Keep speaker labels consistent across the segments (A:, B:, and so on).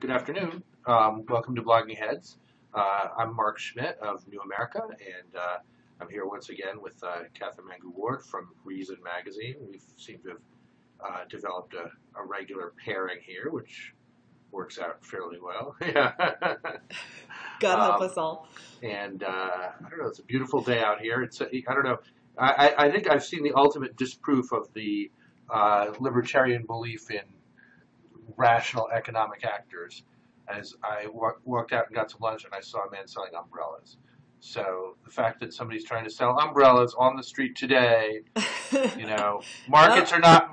A: Good afternoon. Welcome to Blogging Heads. I'm Mark Schmitt of New America, and I'm here once again with Katherine Mangu-Ward from Reason Magazine. We seem to have developed a regular pairing here, which works out fairly well. Yeah.
B: God help us all.
A: And I don't know, it's a beautiful day out here. I don't know. I think I've seen the ultimate disproof of the libertarian belief in rational economic actors as I walked out and got some lunch and I saw a man selling umbrellas. So the fact that somebody's trying to sell umbrellas on the street today, markets are not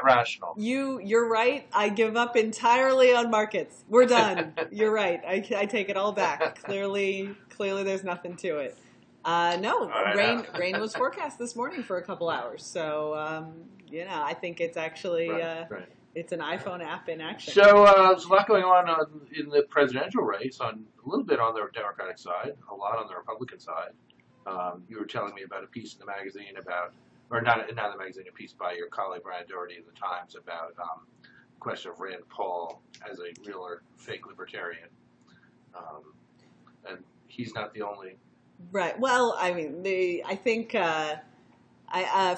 A: rational.
B: You're right. I give up entirely on markets. We're done. You're right. I take it all back. Clearly there's nothing to it. No, rain was forecast this morning for a couple hours. So, I think it's actually right. It's an iPhone app in action.
A: So there's a lot going on in the presidential race, a little bit on the Democratic side, a lot on the Republican side. You were telling me about a piece in the magazine not in the magazine, a piece by your colleague Brian Doherty in the Times about the question of Rand Paul as a real or fake libertarian. And he's not the only.
B: Right. Well, I mean, I think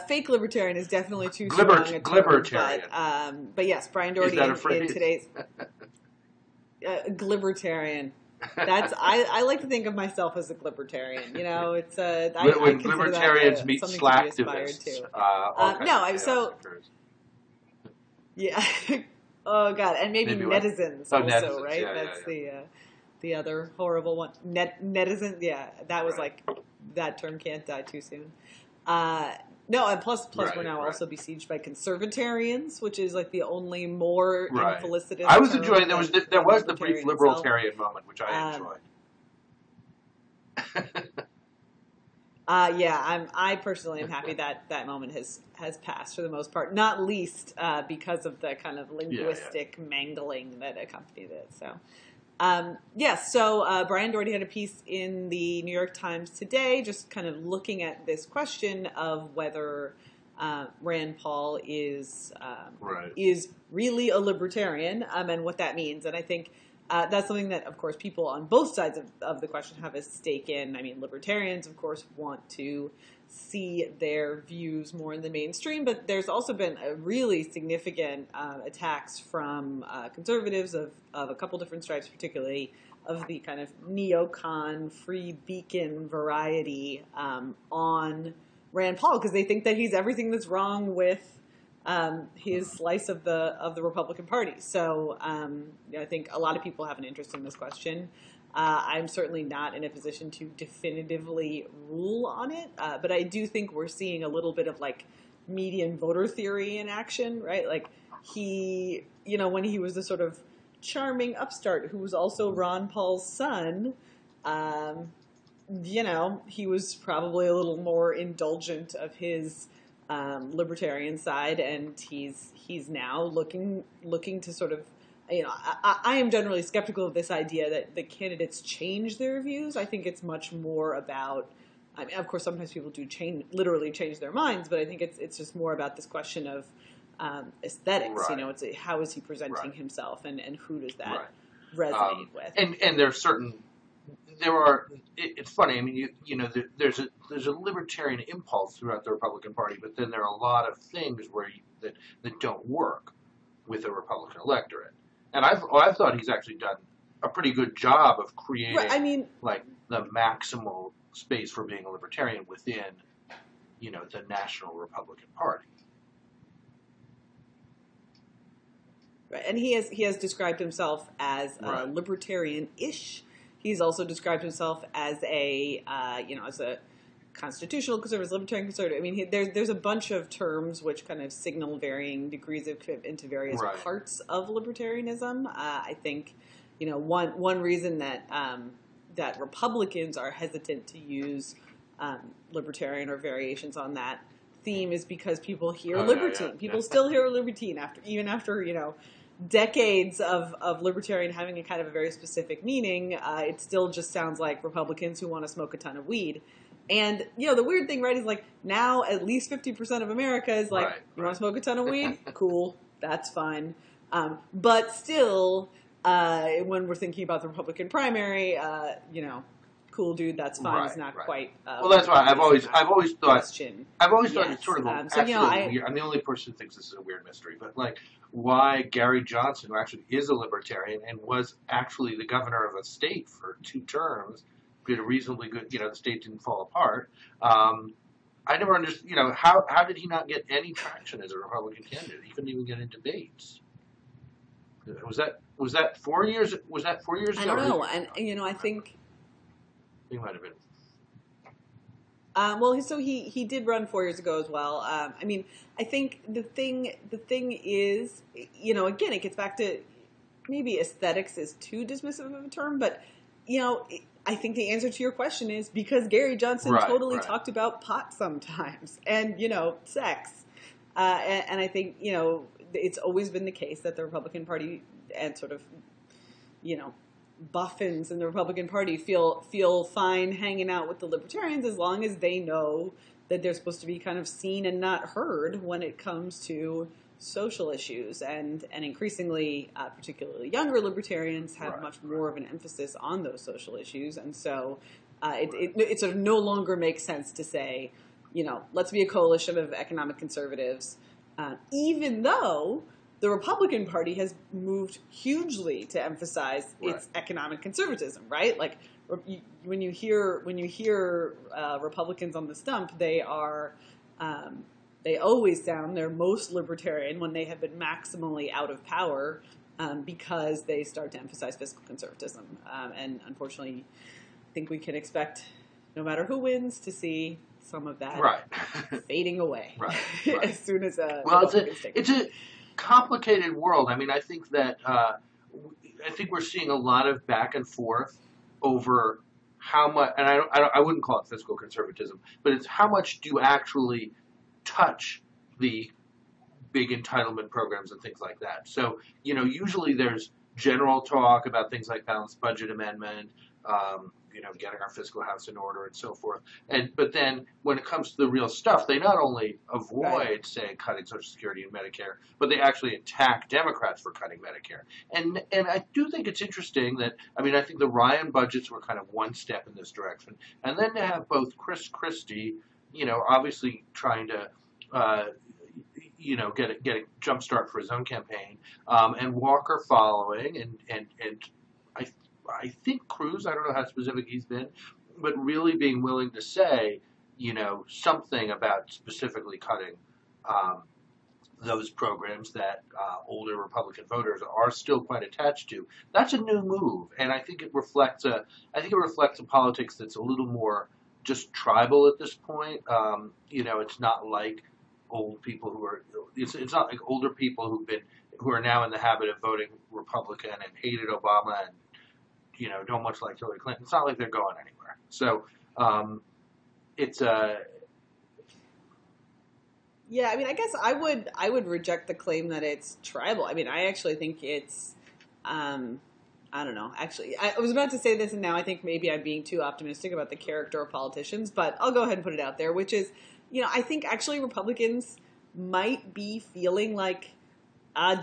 B: fake libertarian is definitely too strong a term.
A: Glibbertarian.
B: But yes, Brian Doherty in today's glibbertarian. That's I like to think of myself as a glibbertarian. It's
A: when libertarians meet slacktivists.
B: Yeah. Oh God, and maybe netizens also,
A: netizens,
B: right?
A: Yeah,
B: That's the other horrible one. Netizen. Yeah, that was right. Like that term can't die too soon. No, and plus we're now also besieged by conservatarians, which is like the only more infelicitous.
A: I was enjoying there was the brief libertarian moment, which I enjoyed.
B: I personally am happy that moment has passed for the most part, not least because of the kind of linguistic mangling that accompanied it. So. So Brian Doherty had a piece in the New York Times today just kind of looking at this question of whether Rand Paul is really a libertarian and what that means. And I think that's something that, of course, people on both sides of the question have a stake in. I mean, libertarians, of course, want to see their views more in the mainstream, but there's also been a really significant attacks from conservatives of a couple different stripes, particularly of the kind of neocon, free beacon variety on Rand Paul, because they think that he's everything that's wrong with his slice of the Republican Party. So I think a lot of people have an interest in this question. I'm certainly not in a position to definitively rule on it, but I do think we're seeing a little bit of like median voter theory in action, right? Like he, when he was the sort of charming upstart who was also Ron Paul's son, he was probably a little more indulgent of his libertarian side, and he's now looking to sort of. I am generally skeptical of this idea that the candidates change their views. I think it's much more about, I mean, of course, sometimes people do literally change their minds, but I think it's just more about this question of aesthetics.
A: Right.
B: It's how is he presenting himself, and who does that resonate with?
A: And there's it's funny. I mean, there's a libertarian impulse throughout the Republican Party, but then there are a lot of things that don't work with the Republican electorate. And I've thought he's actually done a pretty good job of creating, the maximal space for being a libertarian within, the National Republican Party.
B: Right, and he has described himself as libertarian-ish. He's also described himself as as a constitutional conservative, libertarian conservative. I mean, there's a bunch of terms which kind of signal varying degrees of into various parts of libertarianism. I think, one reason that Republicans are hesitant to use libertarian or variations on that theme is because people hear libertine. People still hear libertine after decades of libertarian having a kind of a very specific meaning. It still just sounds like Republicans who want to smoke a ton of weed. And, the weird thing, right, is like now at least 50% of America is like, you want to smoke a ton of weed? Cool. That's fine. But still, when we're thinking about the Republican primary, cool dude, that's fine. It's not quite.
A: Well, that's why I've always thought
B: question.
A: It's sort of weird. I'm the only person who thinks this is a weird mystery, but why Gary Johnson, who actually is a libertarian and was actually the governor of a state for 2 terms, did a reasonably good. The state didn't fall apart. I never understood. How did he not get any traction as a Republican candidate? He couldn't even get in debates. Was that 4 years? Was that 4 years ago?
B: I don't know, and I think.
A: He might have been.
B: So he did run 4 years ago as well. I think the thing is, again, it gets back to maybe aesthetics is too dismissive of a term, but I think the answer to your question is because Gary Johnson talked about pot sometimes and sex, and I think it's always been the case that the Republican Party and sort of buffins in the Republican Party feel fine hanging out with the libertarians as long as they know that they're supposed to be kind of seen and not heard when it comes to social issues. And increasingly, particularly younger libertarians have much more of an emphasis on those social issues. And so it sort of no longer makes sense to say, let's be a coalition of economic conservatives, even though the Republican Party has moved hugely to emphasize its economic conservatism, right? Like when you hear Republicans on the stump, they always sound their most libertarian when they have been maximally out of power because they start to emphasize fiscal conservatism. And unfortunately, I think we can expect, no matter who wins, to see some of that fading away as soon as
A: it's a complicated world. I think that we're seeing a lot of back and forth over how much, and I wouldn't call it fiscal conservatism, but it's how much do you actually touch the big entitlement programs and things like that. So usually there's general talk about things like balanced budget amendment, getting our fiscal house in order and so forth. But then when it comes to the real stuff, they not only avoid, say, cutting Social Security and Medicare, but they actually attack Democrats for cutting Medicare. And I do think it's interesting that, I think the Ryan budgets were kind of one step in this direction. And then to have both Chris Christie, obviously trying to, get a jump start for his own campaign, and Walker following, and I think Cruz, I don't know how specific he's been, but really being willing to say, something about specifically cutting those programs that older Republican voters are still quite attached to. That's a new move, and I think it reflects a politics that's a little more just tribal at this point. It's not like old people it's not like older people who are now in the habit of voting Republican and hated Obama and don't much like Hillary Clinton. It's not like they're going anywhere. So it's
B: yeah. I guess I would reject the claim that it's tribal. I actually think it's I don't know. Actually, I was about to say this, and now I think maybe I'm being too optimistic about the character of politicians. But I'll go ahead and put it out there, which is, I think actually Republicans might be feeling like,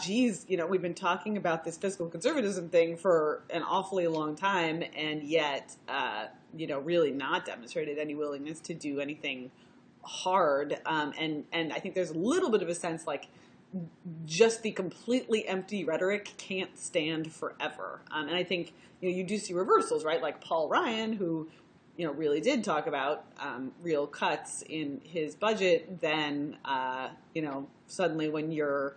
B: geez, we've been talking about this fiscal conservatism thing for an awfully long time, and yet, really not demonstrated any willingness to do anything hard. And I think there's a little bit of a sense like just the completely empty rhetoric can't stand forever. And I think, you do see reversals, right? Like Paul Ryan, who, really did talk about real cuts in his budget. Then, suddenly when you're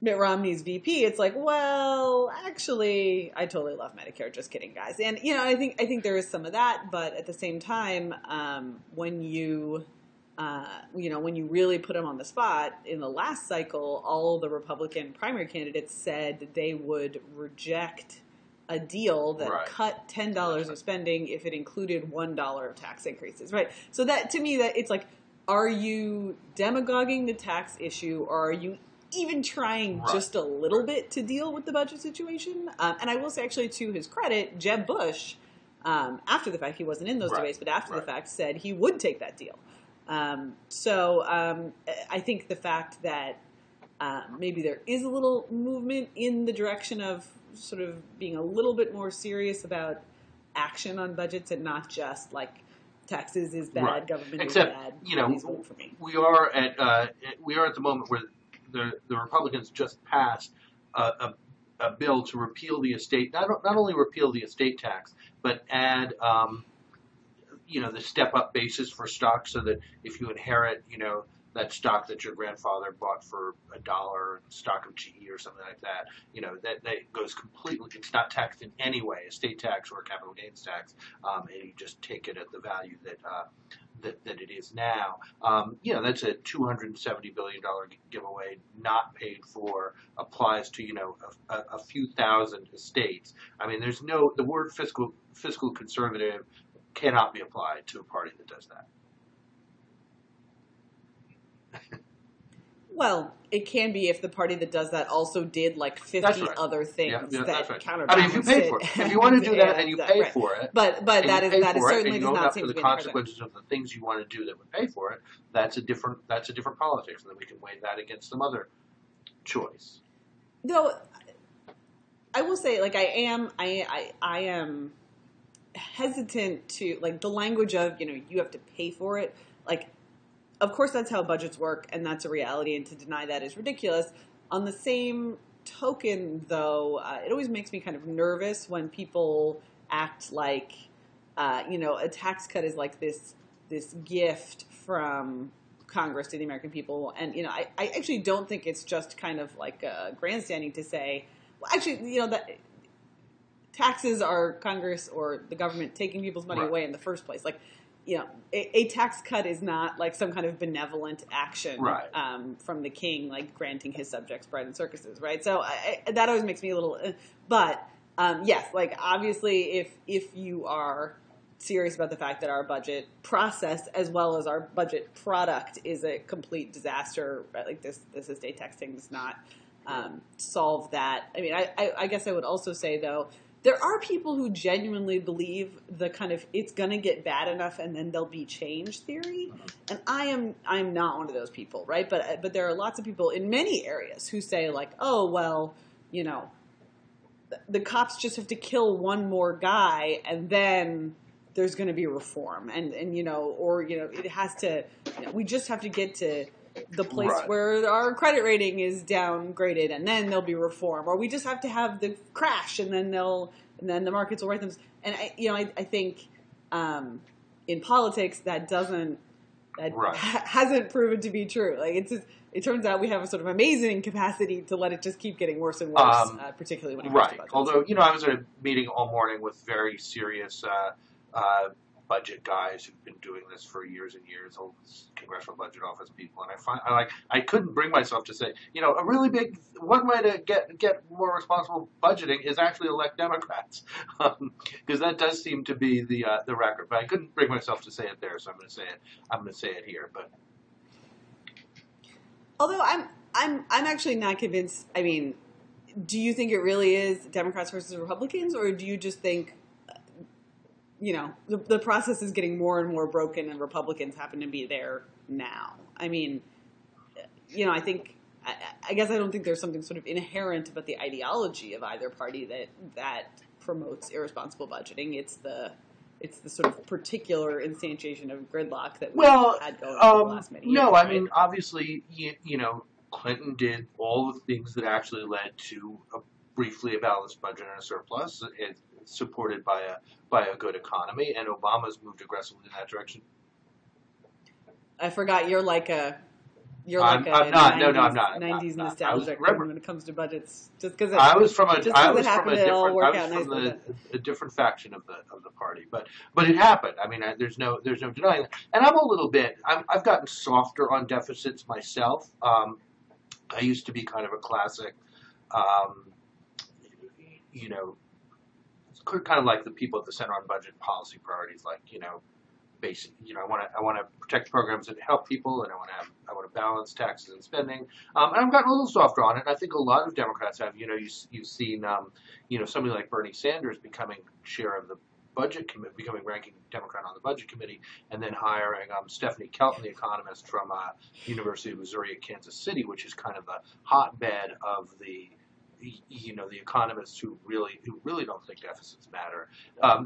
B: Mitt Romney's VP, it's like, well, actually, I totally love Medicare. Just kidding, guys. And I think there is some of that, but at the same time, when you really put him on the spot in the last cycle, all the Republican primary candidates said that they would reject a deal that cut $10 of spending if it included $1 of tax increases, right? So that, to me, that it's like, are you demagoguing the tax issue, or are you even trying just a little bit to deal with the budget situation? And I will say, actually, to his credit, Jeb Bush, after the fact, he wasn't in those debates, but after the fact, said he would take that deal. So I think the fact that maybe there is a little movement in the direction of, sort of being a little bit more serious about action on budgets and not just like taxes is bad, government is bad. For me.
A: We are at the moment where the Republicans just passed a bill to repeal the estate, not only repeal the estate tax, but add the step-up basis for stock, so that if you inherit, that stock that your grandfather bought for $1, stock of GE or something like that, that goes completely, it's not taxed in any way, estate tax or capital gains tax, and you just take it at the value that it is now. That's a $270 billion giveaway, not paid for, applies to, a few thousand estates. I mean, the word fiscal conservative cannot be applied to a party that does that.
B: Well, it can be if the party that does that also did like 50 other things that counterbalance.
A: I mean, if you pay for it, if you want to do that and you pay for it,
B: but that certainly does not seem to be
A: the consequences of the things you want to do that would pay for it. That's a different politics, and then we can weigh that against some other choice.
B: Though, I will say, like, I am hesitant to, like, the language of you have to pay for it, like. Of course, that's how budgets work, and that's a reality, and to deny that is ridiculous. On the same token, though, it always makes me kind of nervous when people act like, a tax cut is like this gift from Congress to the American people. And, I actually don't think it's just kind of like grandstanding to say, well, actually, that taxes are Congress or the government taking people's money away in the first place. Like, a tax cut is not like some kind of benevolent action from the king, like granting his subjects bread and circuses, right? So that always makes me a little. But yes, like obviously, if you are serious about the fact that our budget process as well as our budget product is a complete disaster, right? Like this estate tax thing does not solve that. I mean, I guess I would also say though. There are people who genuinely believe the kind of it's going to get bad enough and then there'll be change theory, and I'm not one of those people, right? But there are lots of people in many areas who say like, oh well, the cops just have to kill one more guy and then there's going to be reform, and it has to. We just have to get to the place where our credit rating is downgraded, and then there'll be reform, or we just have to have the crash, and then the markets will right them. And I think in politics that hasn't proven to be true. Like it turns out we have a sort of amazing capacity to let it just keep getting worse and worse, particularly when it comes to budgets.
A: Although I was at a meeting all morning with very serious budget guys who've been doing this for years and years, old Congressional Budget Office people, and I couldn't bring myself to say, a really big one way to get more responsible budgeting is actually elect Democrats, because that does seem to be the record. But I couldn't bring myself to say it there, so I'm going to say it here. But
B: although I'm actually not convinced. I mean, do you think it really is Democrats versus Republicans, or do you just think? The process is getting more and more broken, and Republicans happen to be there now. I mean, I think, I guess I don't think there's something sort of inherent about the ideology of either party that promotes irresponsible budgeting. It's the sort of particular instantiation of gridlock that we've had going for the last many years.
A: No, I mean, obviously, Clinton did all the things that actually led to briefly a balanced budget and a surplus. It's supported by a good economy, and Obama's moved aggressively in that direction.
B: I forgot you're like a
A: I'm not.
B: 90s,
A: No, I'm not.
B: 90s nostalgic when it comes to budgets, just because
A: I was from a different faction of the party, but it happened. I mean, there's no denying that. And I'm a little bit. I've gotten softer on deficits myself. I used to be kind of a classic, kind of like the people at the Center on Budget Policy Priorities, like basic. I want to protect programs that help people, and I want to balance taxes and spending. And I've gotten a little softer on it. And I think a lot of Democrats have. You've seen somebody like Bernie Sanders becoming chair of the budget committee, becoming ranking Democrat on the budget committee, and then hiring Stephanie Kelton, the economist from University of Missouri at Kansas City, which is kind of the hotbed of the the economists who really don't think deficits matter.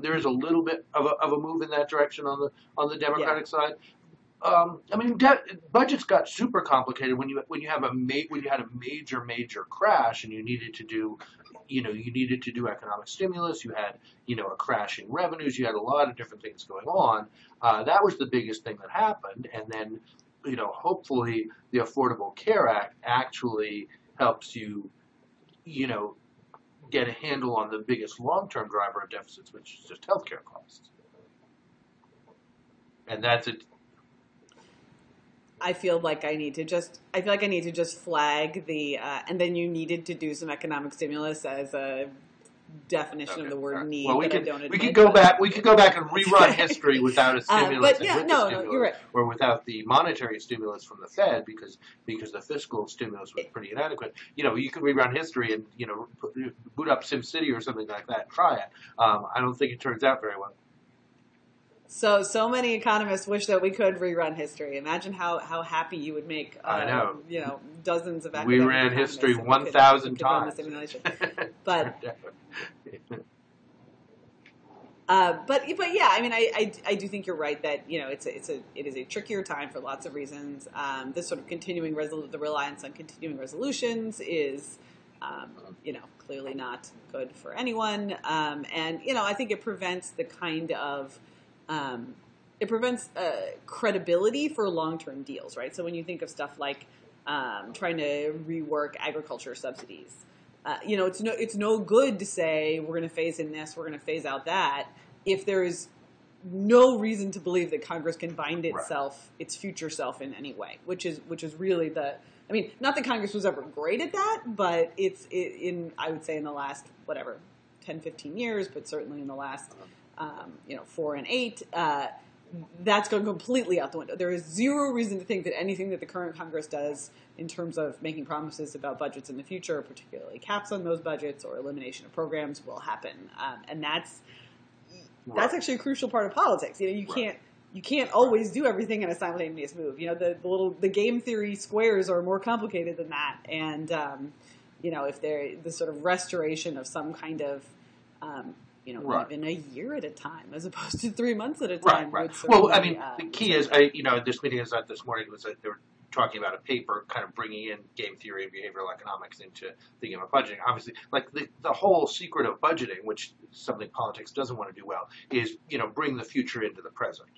A: There is a little bit of a move in that direction on the Democratic side. I mean, budgets got super complicated when you had a major crash and you needed to do economic stimulus. You had a crash in revenues. You had a lot of different things going on. That was the biggest thing that happened, and then hopefully the Affordable Care Act actually helps you get a handle on the biggest long-term driver of deficits, which is just healthcare costs, and that's it.
B: I feel like I need to just flag the, and then you needed to do some economic stimulus as a definition of the word need.
A: Well, we could go back and rerun history without a stimulus,
B: you're right.
A: or without the monetary stimulus from the Fed because the fiscal stimulus was pretty inadequate. You could rerun history and boot up SimCity or something like that and try it. I don't think it turns out very well.
B: So many economists wish that we could rerun history. Imagine how happy you would make.
A: I know.
B: Dozens of
A: we ran history 1,000 times.
B: But yeah, I mean, I do think you're right that it is a trickier time for lots of reasons. This sort of the reliance on continuing resolutions is clearly not good for anyone, and I think it prevents the kind of credibility for long-term deals, right? So when you think of stuff like trying to rework agriculture subsidies, it's no good to say we're going to phase in this, we're going to phase out that, if there is no reason to believe that Congress can bind itself, its future self, in any way, which is really not that Congress was ever great at that, but I would say in the last 10, 15 years, but certainly in the last 4 and 8, that's going completely out the window. There is zero reason to think that anything that the current Congress does in terms of making promises about budgets in the future, particularly caps on those budgets or elimination of programs, will happen. And that's actually a crucial part of politics. You can't always do everything in a simultaneous move. The game theory squares are more complicated than that. And if the sort of restoration of some kind of even a year at a time, as opposed to 3 months at a time.
A: Right. Well, I mean, the key is, this meeting is this morning was that they were talking about a paper kind of bringing in game theory and behavioral economics into thinking about budgeting. Obviously, like the whole secret of budgeting, which is something politics doesn't want to do well, is, bring the future into the present.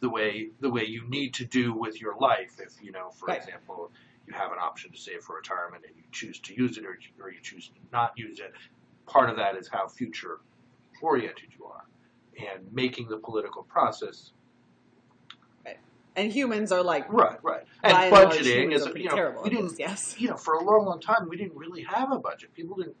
A: The way you need to do with your life if, for example, you have an option to save for retirement and you choose to use it or you choose to not use it. Part of that is how future oriented you are, and making the political process.
B: Right. And humans are like
A: right. And budgeting is
B: terrible.
A: We didn't, for a long time we didn't really have a budget. People and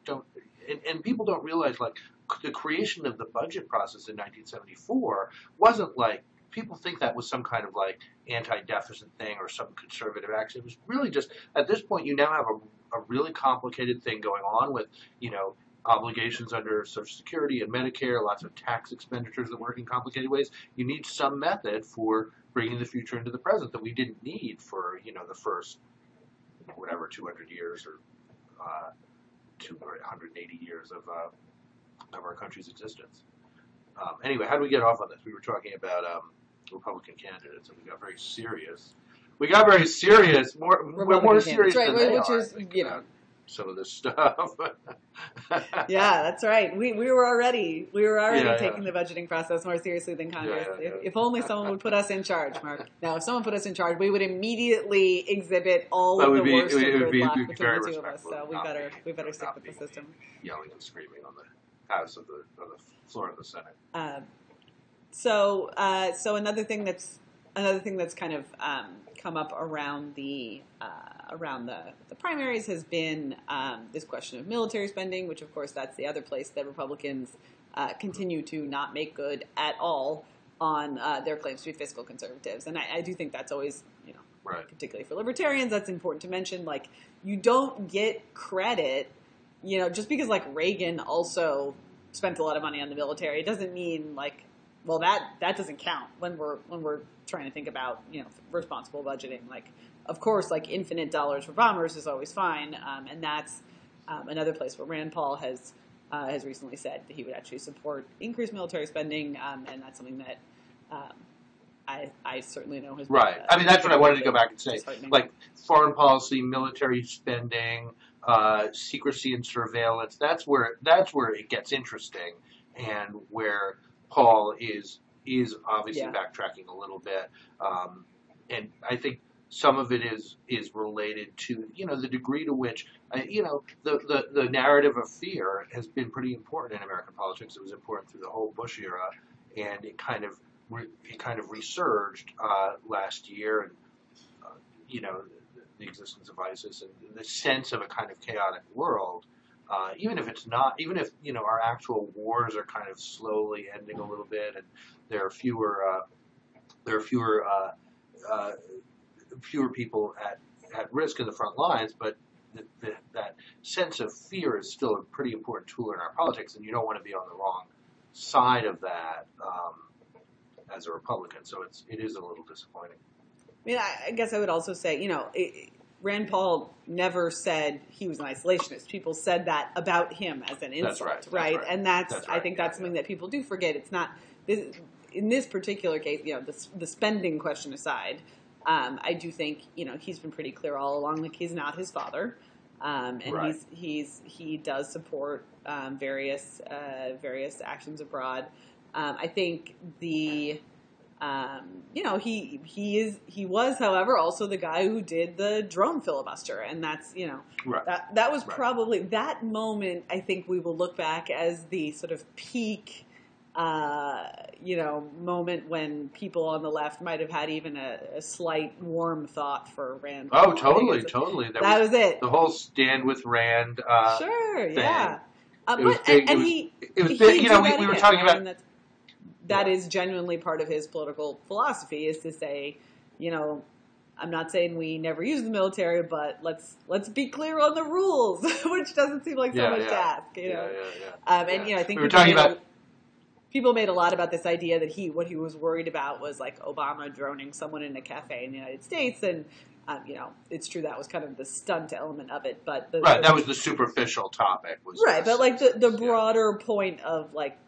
A: people don't realize like the creation of the budget process in 1974 wasn't like people think that was some kind of like anti-deficit thing or some conservative action. It was really just at this point you now have a really complicated thing going on with obligations under Social Security and Medicare, lots of tax expenditures that work in complicated ways. You need some method for bringing the future into the present that we didn't need for, the first, 200 years or 180 years of our country's existence. Anyway, how do we get off on this? We were talking about Republican candidates, and we got very serious. More serious than they
B: which
A: are,
B: is,
A: some of this stuff.
B: Yeah, that's right. We were already taking the budgeting process more seriously than Congress. If only someone would put us in charge, Mark. Now, if someone put us in charge, we would immediately exhibit all of the worst of gridlock between the two of us. So we better stick with the system.
A: Yelling and screaming on the house of the floor of the Senate.
B: So another thing that's kind of come up around the primaries has been this question of military spending, which of course that's the other place that Republicans continue to not make good at all on their claims to be fiscal conservatives. And I do think that's always, particularly for libertarians, that's important to mention. Like, you don't get credit, just because like Reagan also spent a lot of money on the military. It doesn't mean that doesn't count when we're trying to think about responsible budgeting. Like, of course, like infinite dollars for bombers is always fine, and that's another place where Rand Paul has recently said that he would actually support increased military spending, and that's something that I certainly know has been,
A: right. I mean, that's what I wanted to go back and say. Like foreign policy, military spending, secrecy and surveillance. That's where it gets interesting, and where Paul is obviously backtracking a little bit, and I think some of it is related to the degree to which the narrative of fear has been pretty important in American politics. It was important through the whole Bush era, and it kind of resurged last year, and the existence of ISIS and the sense of a kind of chaotic world. Even if our actual wars are kind of slowly ending a little bit, and there are fewer people at risk in the front lines, but that sense of fear is still a pretty important tool in our politics, and you don't want to be on the wrong side of that as a Republican. So it is a little disappointing.
B: I mean, I guess I would also say, Rand Paul never said he was an isolationist. People said that about him as an insult, right? And I think that's something that people do forget. It's not in this particular case. The spending question aside, I do think he's been pretty clear all along. Like, he's not his father, and he does support various actions abroad. I think he was, however, also the guy who did the drone filibuster, and that's that was probably that moment. I think we will look back as the sort of peak, moment when people on the left might have had even a slight warm thought for Rand.
A: Oh, totally. That was it. The whole Stand with Rand.
B: Sure,
A: thing.
B: Yeah.
A: It was big. We were talking about.
B: That is genuinely part of his political philosophy, is to say, I'm not saying we never use the military, but let's be clear on the rules, which doesn't seem like so much to ask. I think we were talking about. People made a lot about this idea that what he was worried about was like Obama droning someone in a cafe in the United States, and it's true that was kind of the stunt element of it, but
A: that was the superficial topic.
B: But like the broader point of like.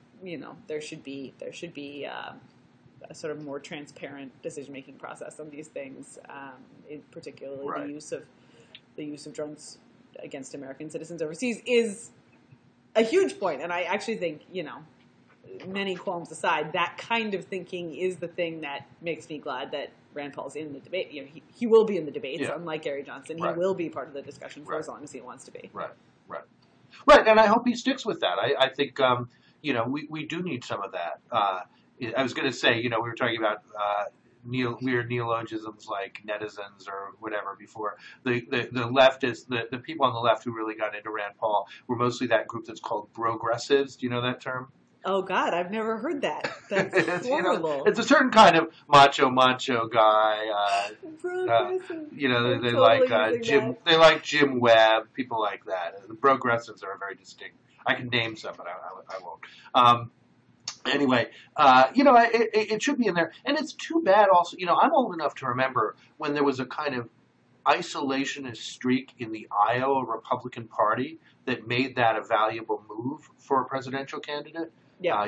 B: There should be a sort of more transparent decision-making process on these things, particularly the use of drones against American citizens overseas is a huge point. And I actually think, many qualms aside, that kind of thinking is the thing that makes me glad that Rand Paul's in the debate. He will be in the debates, unlike Gary Johnson. He will be part of the discussion for as long as he wants to be.
A: Right, and I hope he sticks with that. I think. We do need some of that. I was going to say, we were talking about weird neologisms like netizens or whatever before. The leftists, the people on the left who really got into Rand Paul were mostly that group that's called progressives. Do you know that term?
B: Oh God, I've never heard that. That's horrible.
A: It's a certain kind of macho guy. They like Jim. They like Jim Webb. People like that. The progressives are a very distinct. I can name some, but I won't. Anyway, it should be in there, and it's too bad. Also, I'm old enough to remember when there was a kind of isolationist streak in the Iowa Republican Party that made that a valuable move for a presidential candidate. Yeah.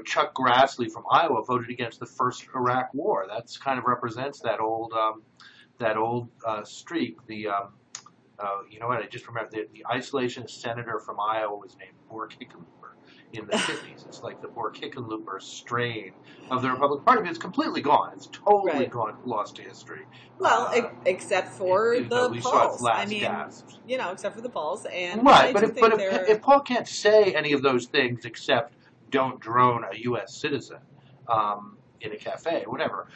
A: Chuck Grassley from Iowa voted against the first Iraq War. That's kind of represents that old streak. I just remember the isolationist senator from Iowa was named Bork-Hickenlooper in the 50s. It's like the Bork-Hickenlooper strain of the Republican Party, but it's completely gone. It's totally gone, lost to history.
B: Well, except for the polls. Except for the polls. And
A: right, but if Paul can't say any of those things except don't drone a U.S. citizen in a cafe, whatever,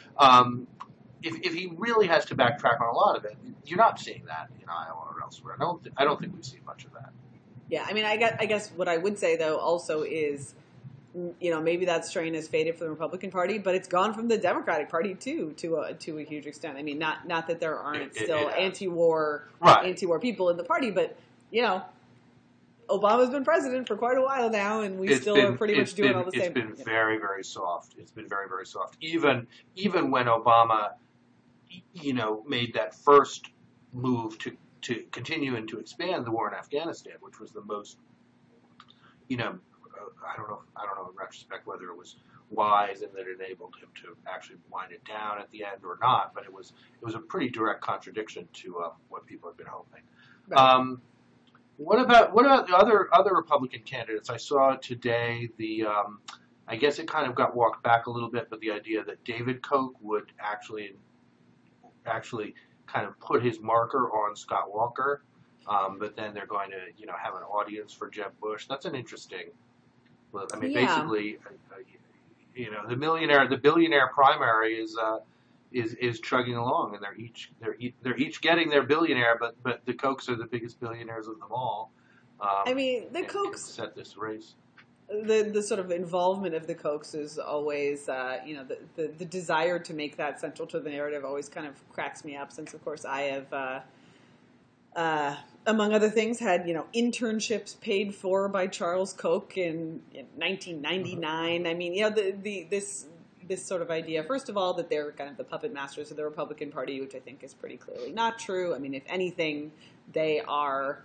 A: if he really has to backtrack on a lot of it, you're not seeing that in Iowa or elsewhere. I don't think we've seen much of that.
B: Yeah, I mean, I guess what I would say though also is, maybe that strain has faded from the Republican Party, but it's gone from the Democratic Party too, to a huge extent. I mean, not that there aren't still anti-war people in the party, but Obama's been president for quite a while now, and we still are pretty much doing all the same.
A: It's been very, very soft. It's been very, very soft. Even when Obama, made that first move to to continue and to expand the war in Afghanistan, which was the most, I don't know in retrospect whether it was wise and that it enabled him to actually wind it down at the end or not, but it was a pretty direct contradiction to what people had been hoping. Right. What about the other Republican candidates? I saw today I guess it kind of got walked back a little bit, but the idea that David Koch would actually kind of put his marker on Scott Walker, but then they're going to have an audience for Jeb Bush. That's an interesting. I mean, basically, the billionaire primary is chugging along, and they're each getting their billionaire, but the Kochs are the biggest billionaires of them all.
B: I mean, the Kochs
A: set this race.
B: The sort of involvement of the Kochs is always, the desire to make that central to the narrative always kind of cracks me up, since, of course, I have, among other things, had, internships paid for by Charles Koch in 1999. Mm-hmm. I mean, this sort of idea, first of all, that they're kind of the puppet masters of the Republican Party, which I think is pretty clearly not true. I mean, if anything, they are,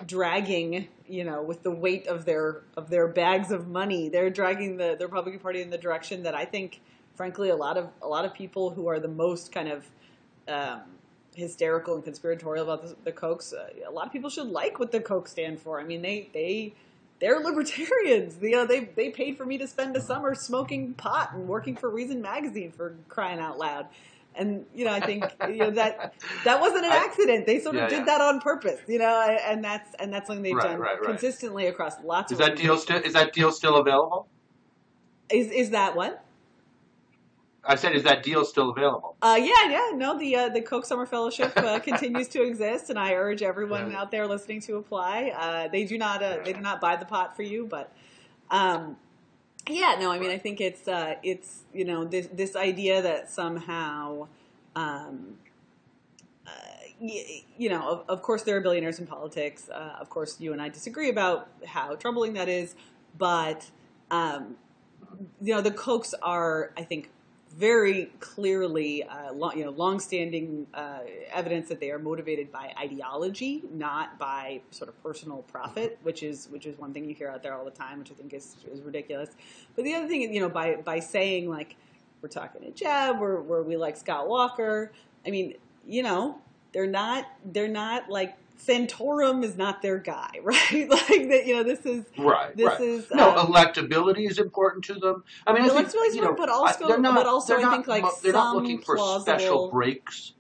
B: dragging, with the weight of their bags of money, they're dragging the Republican Party in the direction that I think, frankly, a lot of people who are the most kind of hysterical and conspiratorial about the Kochs, a lot of people should like what the Kochs stand for. I mean, they're libertarians. They paid for me to spend a summer smoking pot and working for Reason Magazine, for crying out loud. And, I think, that wasn't an accident. They sort of did that on purpose, and that's something they've done consistently across lots of
A: Is that deal still available?
B: Is that what?
A: I said, is that deal still available?
B: No, the Koch Summer Fellowship continues to exist, and I urge everyone out there listening to apply. They do not buy the pot for you, but I mean, I think it's this idea that somehow, of course there are billionaires in politics. Of course, you and I disagree about how troubling that is, but the Kochs are, I think, very clearly, longstanding evidence that they are motivated by ideology, not by sort of personal profit, which is one thing you hear out there all the time, which I think is ridiculous. But the other thing, by saying, like, we're talking to Jeb, or we like Scott Walker, I mean, they're not like, Santorum is not their guy, right? Like that, this is
A: right. Electability is important to them. I mean,
B: electability is important, but also I think like
A: they're not looking for special breaks.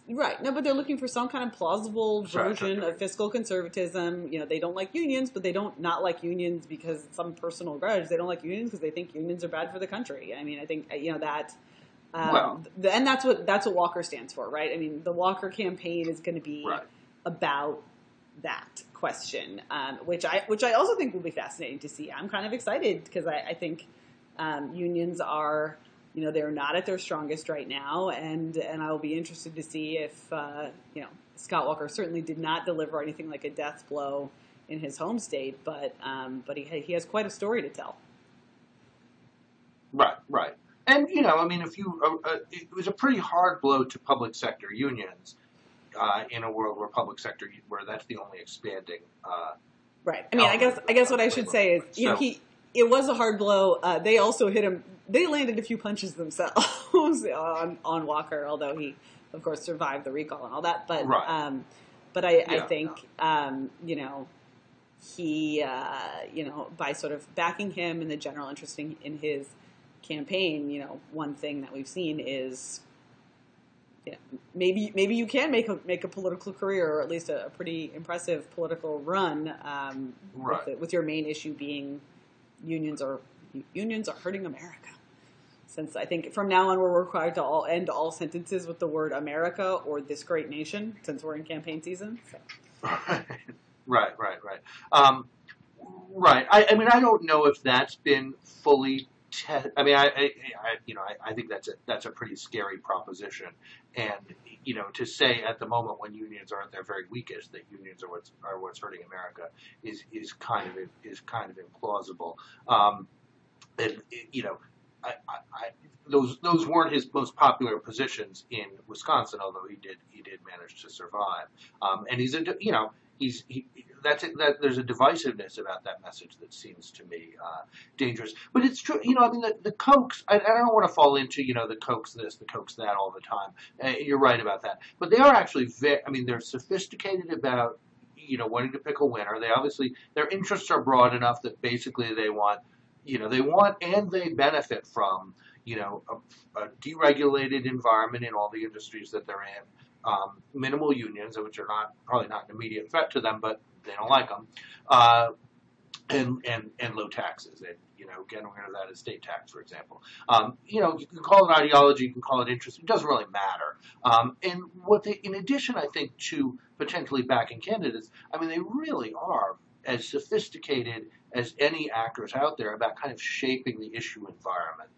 B: Right. No, but they're looking for some kind of plausible version of fiscal conservatism. They don't like unions, but they don't not like unions because it's some personal grudge. They don't like unions because they think unions are bad for the country. I mean, I think that. And that's what Walker stands for, right? I mean, the Walker campaign is going to be about that question, which I also think will be fascinating to see. I'm kind of excited because I think unions are, they're not at their strongest right now, and I will be interested to see if Scott Walker certainly did not deliver anything like a death blow in his home state, but he has quite a story to tell.
A: Right, and I mean, it was a pretty hard blow to public sector unions. In a world where that's the only expanding.
B: Right. I mean, I guess what I should say is, it was a hard blow. They also hit him. They landed a few punches themselves on Walker, although he, of course, survived the recall and all that. But I think he by sort of backing him and the general interest in his campaign, one thing that we've seen is. Yeah, maybe you can make a political career, or at least a pretty impressive political run, with your main issue being unions are hurting America. Since I think from now on we're required to end all sentences with the word America or this great nation, since we're in campaign season. So.
A: Right. I mean, I don't know if that's been fully. I think that's a pretty scary proposition, and to say at the moment when unions are at their very weakest that unions are what's hurting America is kind of implausible. those weren't his most popular positions in Wisconsin, although he did manage to survive. And he's there's a divisiveness about that message that seems to me dangerous. But it's true, I mean, the Kochs. I don't want to fall into the Kochs this, the Kochs that all the time. You're right about that. But they are actually they're sophisticated about wanting to pick a winner. Their interests are broad enough that basically they want and they benefit from a deregulated environment in all the industries that they're in, minimal unions, which are probably not an immediate threat to them, but they don't like them, and low taxes, and getting rid of that estate tax, for example. You can call it ideology, you can call it interest, it doesn't really matter. And in addition, I think, to potentially backing candidates, I mean, they really are as sophisticated as any actors out there about kind of shaping the issue environment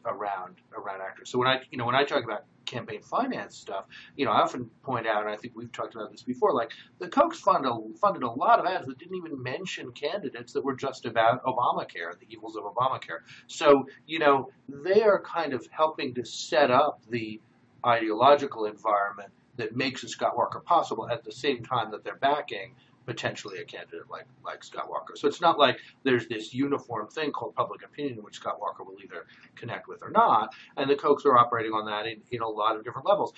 A: around actors. So when I talk about campaign finance stuff, I often point out, and I think we've talked about this before, like the Kochs funded a lot of ads that didn't even mention candidates that were just about Obamacare, the evils of Obamacare. So, they are kind of helping to set up the ideological environment that makes a Scott Walker possible at the same time that they're backing potentially a candidate like Scott Walker. So it's not like there's this uniform thing called public opinion, which Scott Walker will either connect with or not, and the Kochs are operating on that in a lot of different levels.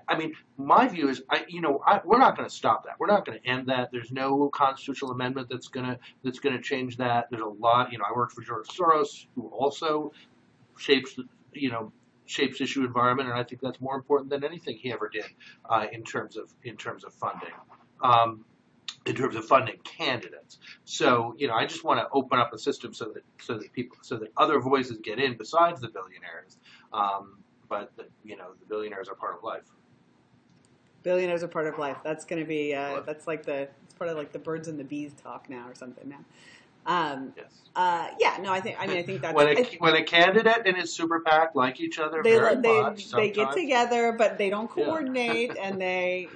A: I mean, my view is, we're not going to stop that. We're not going to end that. There's no constitutional amendment that's going to change that. There's a lot. I worked for George Soros, who also shapes issue environment, and I think that's more important than anything he ever did in terms of funding. In terms of funding candidates. So, I just want to open up a system so that other voices get in besides the billionaires. But the billionaires are part of life.
B: Billionaires are part of life. That's going to be it's part of like the birds and the bees talk now or something now.
A: Yes.
B: I think that's
A: when a candidate and his super PAC like each other very much.
B: They get together, but they don't coordinate, and they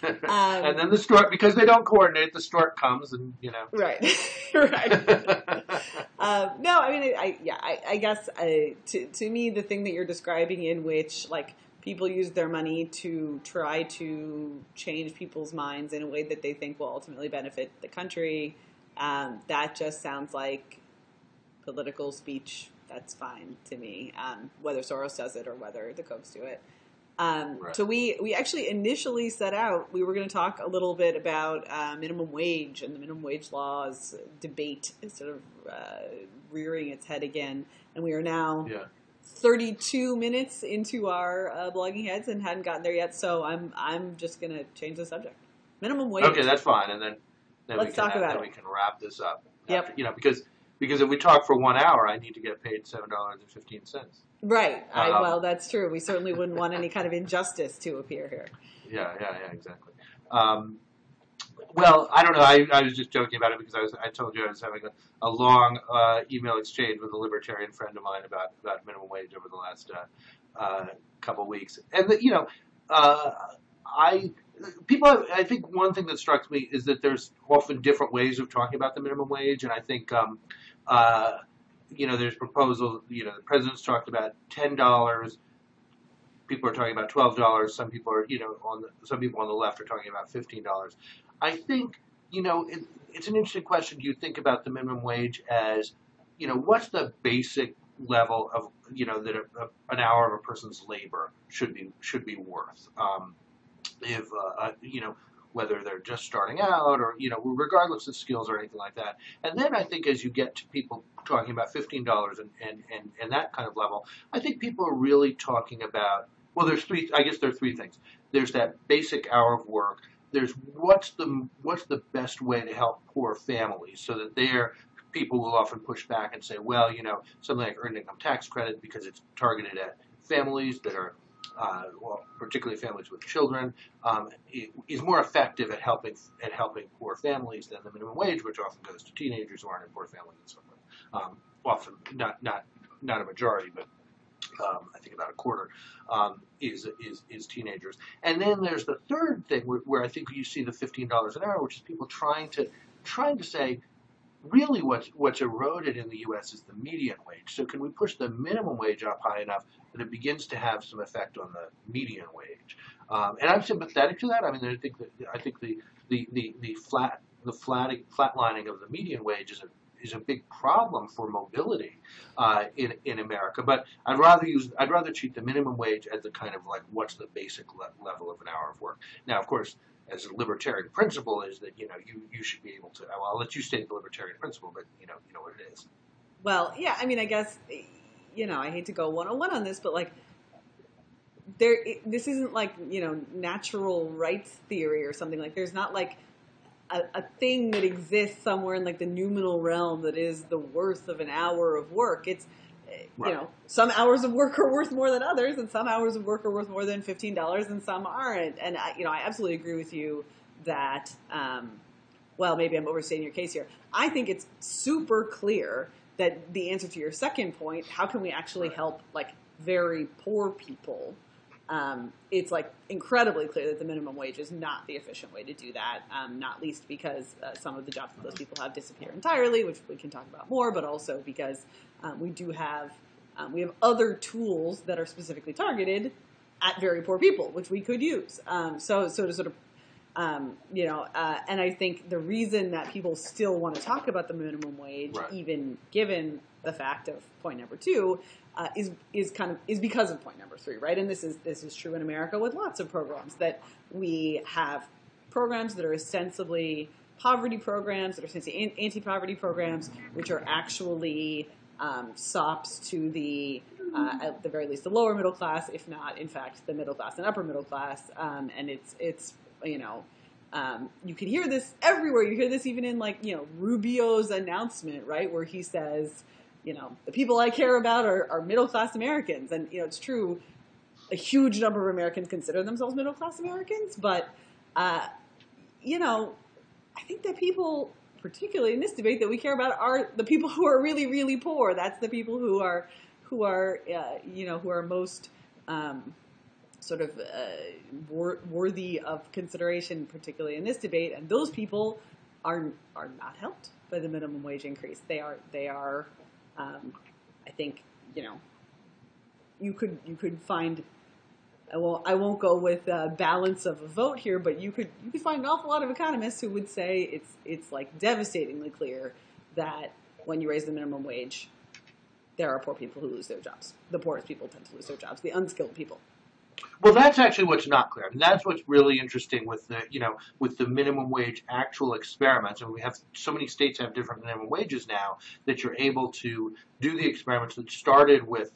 A: and then the stork, because they don't coordinate, the stork comes, and
B: right, right. No, I mean, I guess to me, the thing that you're describing, in which people use their money to try to change people's minds in a way that they think will ultimately benefit the country. That just sounds like political speech. That's fine to me, whether Soros does it or whether the Kochs do it. Right. So we actually initially set out, we were going to talk a little bit about minimum wage and the minimum wage laws debate is sort of rearing its head again. And we are now 32 minutes into our blogging heads and hadn't gotten there yet. So I'm just going to change the subject. Minimum wage.
A: Okay, that's fine. And then
B: let's talk about it.
A: We can wrap this up.
B: Yep.
A: After, because if we talk for 1 hour, I need to get paid $7.15.
B: Right. Well, that's true. We certainly wouldn't want any kind of injustice to appear here.
A: Yeah, exactly. Well, I don't know. I was just joking about it because I told you I was having a long email exchange with a libertarian friend of mine about minimum wage over the last couple of weeks, and I think one thing that struck me is that there's often different ways of talking about the minimum wage, and I think there's proposals. The president's talked about $10. People are talking about $12. Some people are some people on the left are talking about $15. I think it's an interesting question. Do you think about the minimum wage as what's the basic level of that an hour of a person's labor should be worth? If whether they're just starting out or regardless of skills or anything like that. And then I think as you get to people talking about $15 and that kind of level, I think people are really talking about, well, there are three things. There's that basic hour of work. There's what's the best way to help poor families, so that people will often push back and say, well, something like earned income tax credit, because it's targeted at families that are particularly families with children, is more effective at helping poor families than the minimum wage, which often goes to teenagers who aren't in poor families and so forth. Often not a majority, but I think about a quarter is teenagers. And then there's the third thing where I think you see the $15 an hour, which is people trying to say, really what's eroded in the U.S. is the median wage. So can we push the minimum wage up high enough that it begins to have some effect on the median wage? And I'm sympathetic to that. I mean, I think the flatlining of the median wage is a big problem for mobility in America. But I'd rather treat the minimum wage as the kind of like what's the basic level of an hour of work. Now, of course, as a libertarian principle is that you should be able to. Well, I'll let you state the libertarian principle, but you know what it is.
B: Well, yeah, I mean, I guess I hate to go 101 on this, but like this isn't like natural rights theory or something. Like there's not like a thing that exists somewhere in like the noumenal realm that is the worth of an hour of work. It's
A: right.
B: Some hours of work are worth more than others, and some hours of work are worth more than $15, and some aren't. And I absolutely agree with you that. Well, maybe I'm overstating your case here. I think it's super clear that the answer to your second point, how can we actually help like very poor people? It's like incredibly clear that the minimum wage is not the efficient way to do that, not least because some of the jobs that those people have disappear entirely, which we can talk about more, but also because we have other tools that are specifically targeted at very poor people, which we could use. So to sort of, and I think the reason that people still want to talk about the minimum wage,
A: right.
B: even given the fact of point number 2, is because of point number 3, right? And this is true in America with lots of programs, that we have programs that are ostensibly poverty programs, that are ostensibly anti-poverty programs, which are actually sops to the at the very least the lower middle class, if not in fact the middle class and upper middle class, and it's you can hear this everywhere. You hear this even in like Rubio's announcement, right, where he says, the people I care about are middle-class Americans. And, it's true, a huge number of Americans consider themselves middle-class Americans. But, I think that people, particularly in this debate, that we care about are the people who are really, really poor. That's the people who are most sort of worthy of consideration, particularly in this debate. And those people are not helped by the minimum wage increase. They are. I think you could find. I won't go with balance of a vote here, but you could find an awful lot of economists who would say it's like devastatingly clear that when you raise the minimum wage, there are poor people who lose their jobs. The poorest people tend to lose their jobs. The unskilled people.
A: Well, that's actually what's not clear. And that's what's really interesting with the minimum wage actual experiments. And we have so many states have different minimum wages now that you're able to do the experiments that started with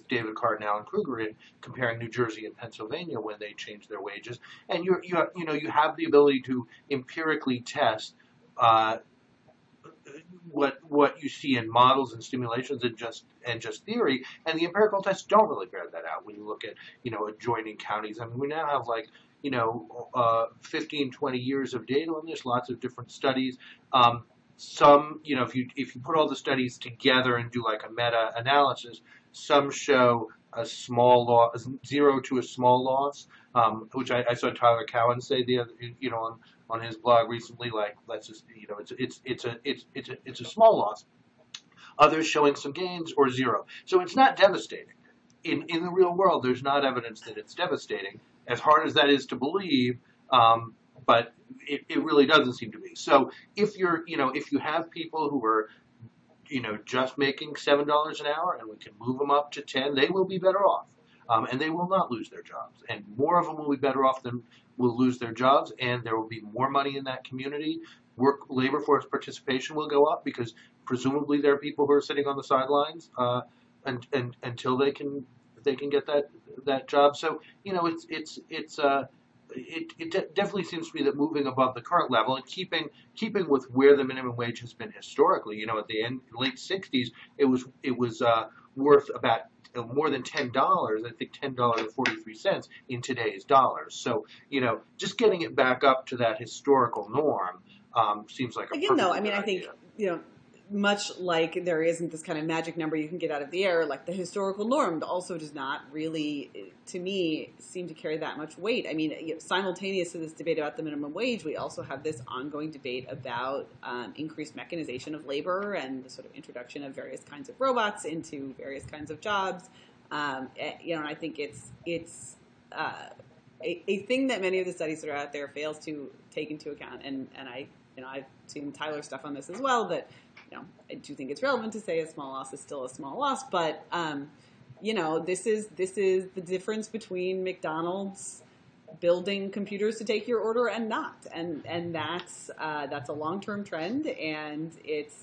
A: David Card and Alan Kruger in comparing New Jersey and Pennsylvania when they changed their wages. And you have the ability to empirically test what you see in models and simulations and just theory, and the empirical tests don't really bear that out when you look at adjoining counties. I mean, we now have 15, 20 years of data on this, lots of different studies. Some, if you put all the studies together and do like a meta-analysis, some show a small loss, 0 to a small loss, which I saw Tyler Cowen say the other, on his blog recently. Like, let's just, it's a small loss. Others showing some gains or 0. So it's not devastating. In the real world, there's not evidence that it's devastating, as hard as that is to believe. But it really doesn't seem to be. So if you have people who are just making $7 an hour and we can move them up to 10, they will be better off. And they will not lose their jobs. And more of them will be better off than will lose their jobs, and there will be more money in that community. Labor force participation will go up because presumably there are people who are sitting on the sidelines until they can get that job. So it definitely seems to me that moving above the current level and keeping with where the minimum wage has been historically, at the late 60s, it was worth about more than $10. I think $10.43 in today's dollars. So just getting it back up to that historical norm seems like a
B: again, though. I
A: good
B: mean,
A: idea.
B: I think much like there isn't this kind of magic number you can get out of the air, like the historical norm also does not really, to me, seem to carry that much weight. I mean, simultaneous to this debate about the minimum wage, we also have this ongoing debate about increased mechanization of labor and the sort of introduction of various kinds of robots into various kinds of jobs. And I think it's a thing that many of the studies that are out there fails to take into account. And I've seen Tyler's stuff on this as well, that I do think it's relevant to say a small loss is still a small loss, but this is the difference between McDonald's building computers to take your order and not, and that's a long-term trend, and it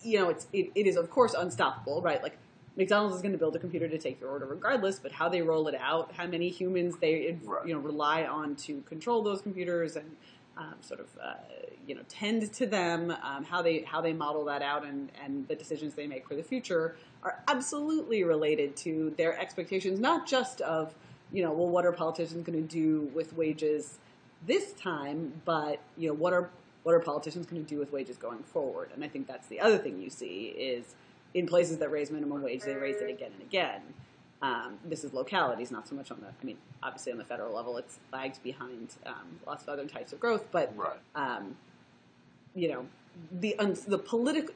B: is of course unstoppable, right? Like McDonald's is going to build a computer to take your order regardless, but how they roll it out, how many humans they rely on to control those computers and tend to them, how they model that out and the decisions they make for the future are absolutely related to their expectations, not just of, what are politicians going to do with wages this time, but, what are politicians going to do with wages going forward? And I think that's the other thing you see is in places that raise minimum wage, they raise it again and again. This is localities, not so much obviously on the federal level, it's lagged behind lots of other types of growth. But,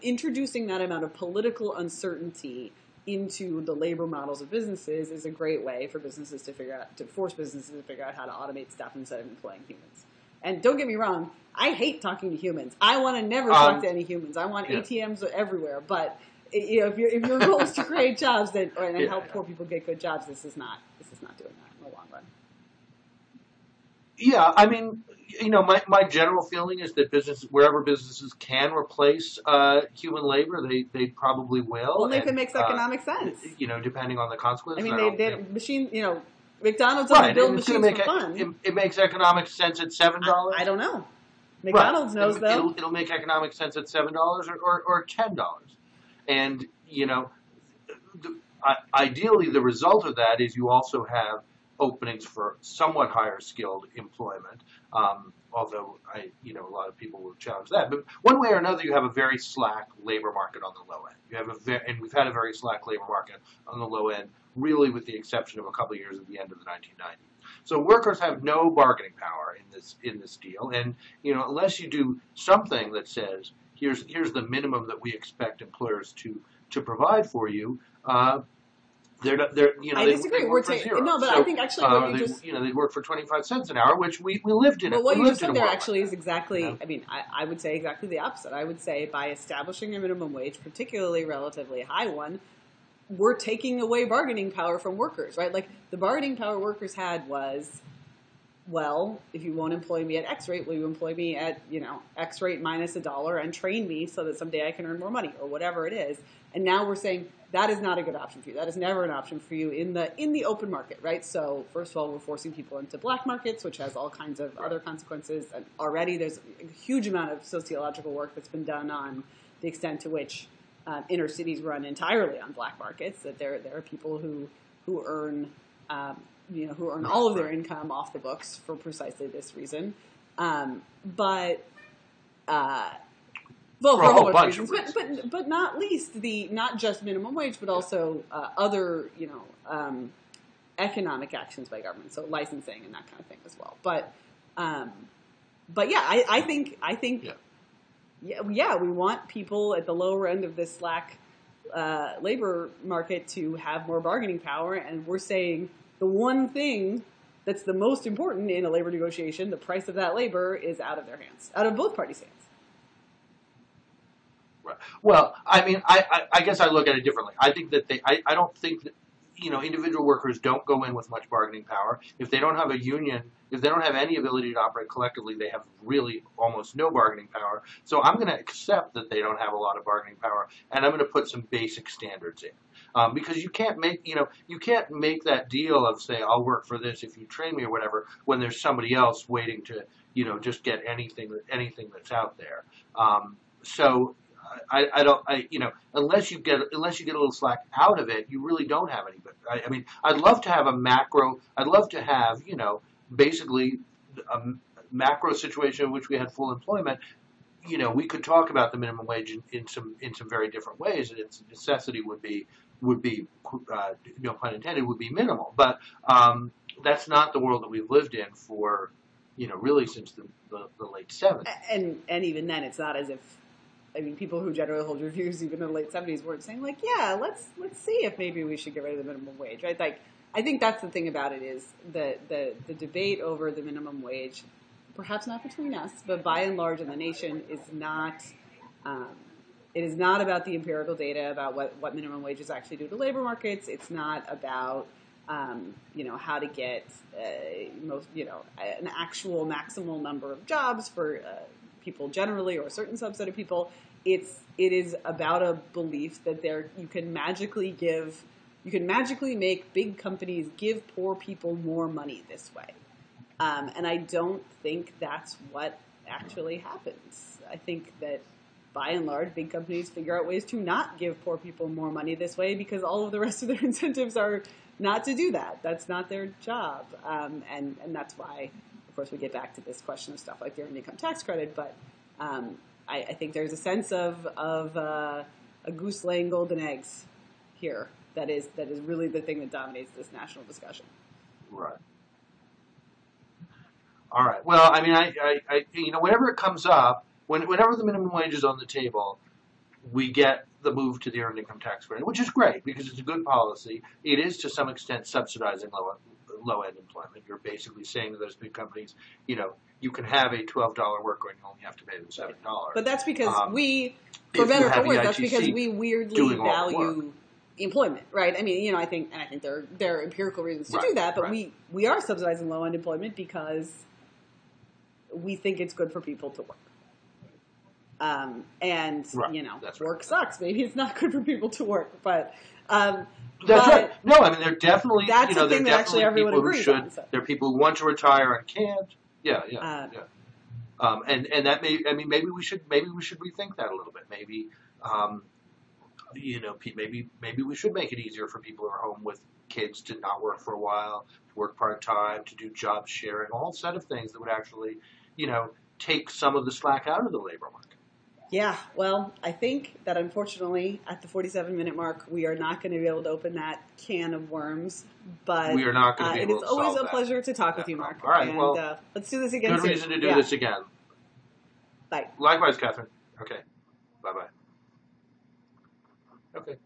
B: introducing that amount of political uncertainty into the labor models of businesses is a great way for businesses to force businesses to figure out how to automate stuff instead of employing humans. And don't get me wrong, I hate talking to humans. I want to never talk to any humans. I want ATMs everywhere, but if your goal is to create jobs and help poor people get good jobs, this is not doing that in the long run.
A: Yeah, I mean, my general feeling is that wherever businesses can replace human labor, they probably will.
B: Only if it makes economic sense.
A: Depending on the consequences.
B: I mean, McDonald's doesn't build machines for fun.
A: It makes economic sense at $7.
B: I don't know. McDonald's knows though.
A: It'll make economic sense at $7 or $10. And, ideally the result of that is you also have openings for somewhat higher skilled employment, although a lot of people will challenge that. But one way or another, you have a very slack labor market on the low end. And we've had a very slack labor market on the low end, really with the exception of a couple of years at the end of the 1990s. So workers have no bargaining power in this deal. And, unless you do something that says, here's the minimum that we expect employers to provide for you. I
B: disagree.
A: They work for zero.
B: No, but I think actually
A: they work for 25 cents an hour, which we lived in.
B: But what you just said there actually is exactly. I mean, I would say exactly the opposite. I would say by establishing a minimum wage, particularly relatively high one, we're taking away bargaining power from workers, right? Like the bargaining power workers had was, well, if you won't employ me at X rate, will you employ me at, X rate minus $1 and train me so that someday I can earn more money or whatever it is. And now we're saying that is not a good option for you. That is never an option for you in the open market, right? So first of all, we're forcing people into black markets, which has all kinds of other consequences. And already there's a huge amount of sociological work that's been done on the extent to which inner cities run entirely on black markets, that there are people who earn who earn all of their income off the books for precisely this reason. For a whole bunch of reasons. But not least not just minimum wage, but also other economic actions by government, so licensing and that kind of thing as well. But yeah, I think we want people at the lower end of this slack labor market to have more bargaining power, and we're saying the one thing that's the most important in a labor negotiation, the price of that labor, is out of their hands, out of both parties' hands.
A: Right. Well, I mean, I guess I look at it differently. I think that I don't think that, individual workers don't go in with much bargaining power. If they don't have a union, if they don't have any ability to operate collectively, they have really almost no bargaining power. So I'm going to accept that they don't have a lot of bargaining power, and I'm going to put some basic standards in. Because you can't make that deal of, say, I'll work for this if you train me or whatever, when there's somebody else waiting to, just get anything that's out there. Unless you get a little slack out of it, you really don't have any. I mean, I'd love to have basically a macro situation in which we had full employment. we could talk about the minimum wage in some very different ways, and its necessity would be no pun intended, would be minimal. But that's not the world that we've lived in for really since the late 70s.
B: And even then, it's not as if, I mean, people who generally hold reviews even in the late 70s weren't saying like, yeah, let's see if maybe we should get rid of the minimum wage, right? Like, I think that's the thing about it is the debate over the minimum wage, perhaps not between us, but by and large in the nation is not, it is not about the empirical data about what minimum wages actually do to labor markets. It's not about, how to get an actual maximal number of jobs for people generally or a certain subset of people. It is about a belief that you can magically make big companies give poor people more money this way. And I don't think that's what actually happens. I think that by and large, big companies figure out ways to not give poor people more money this way because all of the rest of their incentives are not to do that. That's not their job. And that's why, of course, we get back to this question of stuff like the earned income tax credit. But I think there's a sense of a goose laying golden eggs here that is really the thing that dominates this national discussion.
A: Right. All right. Well, I mean, I whenever it comes up, whenever the minimum wage is on the table, we get the move to the earned income tax credit, which is great because it's a good policy. It is to some extent subsidizing low-end employment. You're basically saying to those big companies, you can have a $12 worker and you only have to pay them $7.
B: But that's because for better or for worse, that's because we weirdly value employment, right? I mean, I think there are empirical reasons to do that, but we are subsidizing low-end employment because we think it's good for people to work. Work sucks. Maybe it's not good for people to work, but
A: that's right. No, I mean they're definitely
B: that's the thing that actually everyone agrees on. So.
A: There are people who want to retire and can't. Yeah. And that maybe we should rethink that a little bit. Maybe maybe we should make it easier for people who are home with kids to not work for a while, to work part-time, to do job sharing, a whole set of things that would actually, take some of the slack out of the labor market.
B: Yeah, well, I think that unfortunately at the 47-minute mark, we are not going to be able to open that can of worms, but
A: we are not going to be able to
B: it is always a pleasure to talk with you, Mark.
A: All right,
B: and let's do this again
A: good
B: soon.
A: Reason to do this again.
B: Bye.
A: Likewise, Catherine. Okay, bye-bye. Okay.